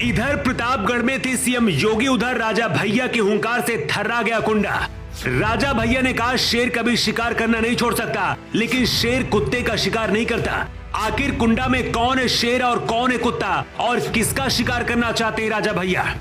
इधर प्रतापगढ़ में थे सीएम योगी, उधर राजा भैया के हुंकार से थर्रा गया कुंडा। राजा भैया ने कहा शेर कभी शिकार करना नहीं छोड़ सकता, लेकिन शेर कुत्ते का शिकार नहीं करता। आखिर कुंडा में कौन है शेर और कौन है कुत्ता, और किसका शिकार करना चाहते हैं राजा भैया?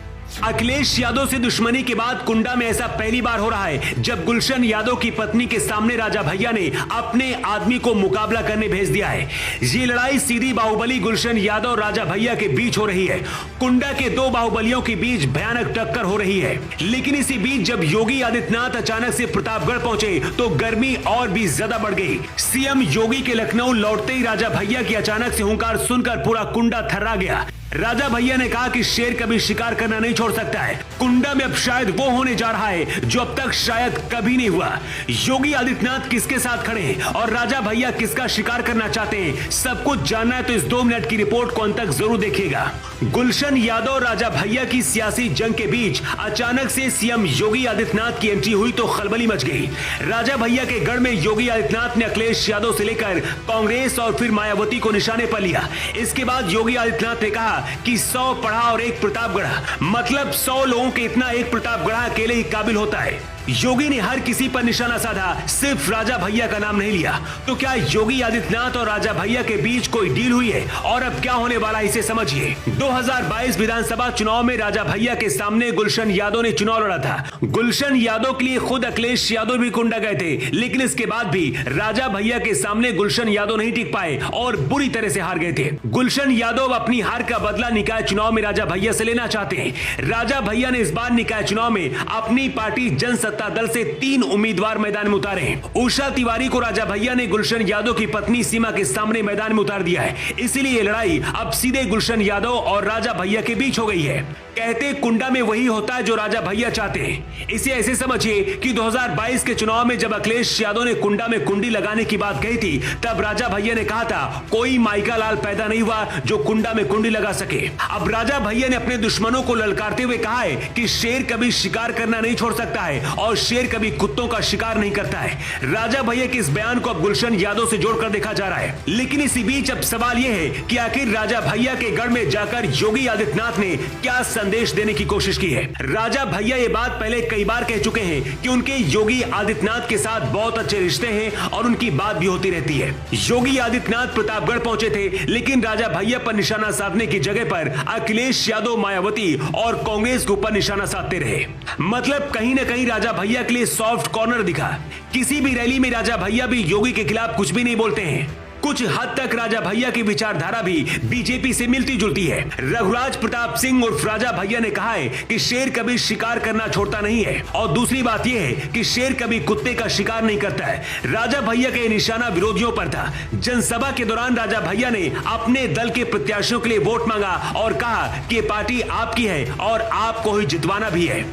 अखिलेश यादव से दुश्मनी के बाद कुंडा में ऐसा पहली बार हो रहा है जब गुलशन यादव की पत्नी के सामने राजा भैया ने अपने आदमी को मुकाबला करने भेज दिया है। ये लड़ाई सीधी बाहुबली गुलशन यादव और राजा भैया के बीच हो रही है। कुंडा के दो बाहुबलियों के बीच भयानक टक्कर हो रही है। लेकिन इसी बीच जब योगी आदित्यनाथ अचानक से प्रतापगढ़ पहुंचे तो गर्मी और भी ज्यादा बढ़ गई। सीएम योगी के लखनऊ लौटते ही राजा भैया की अचानक से हुंकार सुनकर पूरा कुंडा थर्रा गया। राजा भैया ने कहा कि शेर कभी शिकार करना नहीं छोड़ सकता है। कुंडा में अब शायद वो होने जा रहा है जो अब तक शायद कभी नहीं हुआ। योगी आदित्यनाथ किसके साथ खड़े हैं और राजा भैया किसका शिकार करना चाहते हैं, सब कुछ जानना है तो इस 2 मिनट की रिपोर्ट को अंत तक जरूर देखिएगा। गुलशन यादव और राजा भैया की सियासी जंग के बीच अचानक से सीएम योगी आदित्यनाथ की एंट्री हुई तो खलबली मच गई। राजा भैया के गढ़ में योगी आदित्यनाथ ने अखिलेश यादव से लेकर कांग्रेस और फिर मायावती को निशाने पर लिया। इसके बाद योगी आदित्यनाथ ने कहा कि 100 पढ़ा और 1 प्रतापगढ़ा, मतलब 100 लोगों के इतना 1 प्रतापगढ़ा अकेले ही काबिल होता है। योगी ने हर किसी पर निशाना साधा, सिर्फ राजा भैया का नाम नहीं लिया। तो क्या योगी आदित्यनाथ और राजा भैया के बीच कोई डील हुई है और अब क्या होने वाला है इसे समझिए। 2022 विधानसभा चुनाव में राजा भैया के सामने गुलशन यादव ने चुनाव लड़ा था। गुलशन यादव के लिए खुद अखिलेश यादव भी कुंडा गए थे, लेकिन इसके बाद भी राजा भैया के सामने गुलशन यादव नहीं टिक पाए और बुरी तरह से हार गए थे। गुलशन यादव अपनी हार का बदला निकाय चुनाव में राजा भैया से लेना चाहते हैं। राजा भैया ने इस बार निकाय चुनाव में अपनी पार्टी जनसत्ता दल से 3 उम्मीदवार मैदान में उतारे हैं। उषा तिवारी को राजा भैया ने गुलशन यादव की पत्नी सीमा के सामने मैदान में उतार दिया है। इसीलिए ये लड़ाई अब सीधे गुलशन यादव और राजा भैया के बीच हो गई है। कहते कुंडा में वही होता है जो राजा भैया चाहते हैं। इसे ऐसे समझिए कि 2022 के चुनाव में जब अखिलेश यादव ने कुंडा में कुंडी लगाने की बात कही थी, तब राजा भैया ने कहा था कोई माइका लाल पैदा नहीं हुआ जो कुंडा में कुंडी लगा सके। अब राजा भैया ने अपने दुश्मनों को ललकारते हुए कहा है कि शेर कभी शिकार करना नहीं छोड़ सकता है और शेर कभी कुत्तों का शिकार नहीं करता है। राजा भैया के इस बयान को अब गुलशन यादव से जोड़कर देखा जा रहा है। लेकिन इसी बीच अब सवाल यह है कि आखिर राजा भैया के गढ़ में जाकर योगी आदित्यनाथ ने क्या संदेश देने की कोशिश की है। राजा भैया ये बात पहले कई बार कह चुके हैं कि उनके योगी आदित्यनाथ के साथ बहुत अच्छे रिश्ते हैं और उनकी बात भी होती रहती है। योगी आदित्यनाथ प्रतापगढ़ पहुंचे थे, लेकिन राजा भैया पर निशाना साधने की जगह पर अखिलेश यादव, मायावती और कांग्रेस के ऊपर निशाना साधते रहे। मतलब कहीं ना कहीं राजा भैया के लिए सॉफ्ट कॉर्नर दिखा। किसी भी रैली में राजा भैया भी योगी के खिलाफ कुछ भी नहीं बोलते हैं। कुछ हद तक राजा भैया की विचारधारा भी बीजेपी से मिलती जुलती है। रघुराज प्रताप सिंह उर्फ राजा भैया ने कहा है कि शेर कभी शिकार करना छोड़ता नहीं है, और दूसरी बात यह है कि शेर कभी कुत्ते का शिकार नहीं करता है। राजा भैया का निशाना विरोधियों पर था। जनसभा के दौरान राजा भैया ने अपने दल के प्रत्याशियों के लिए वोट मांगा और कहा कि पार्टी आपकी है और आपको ही जितवाना भी है।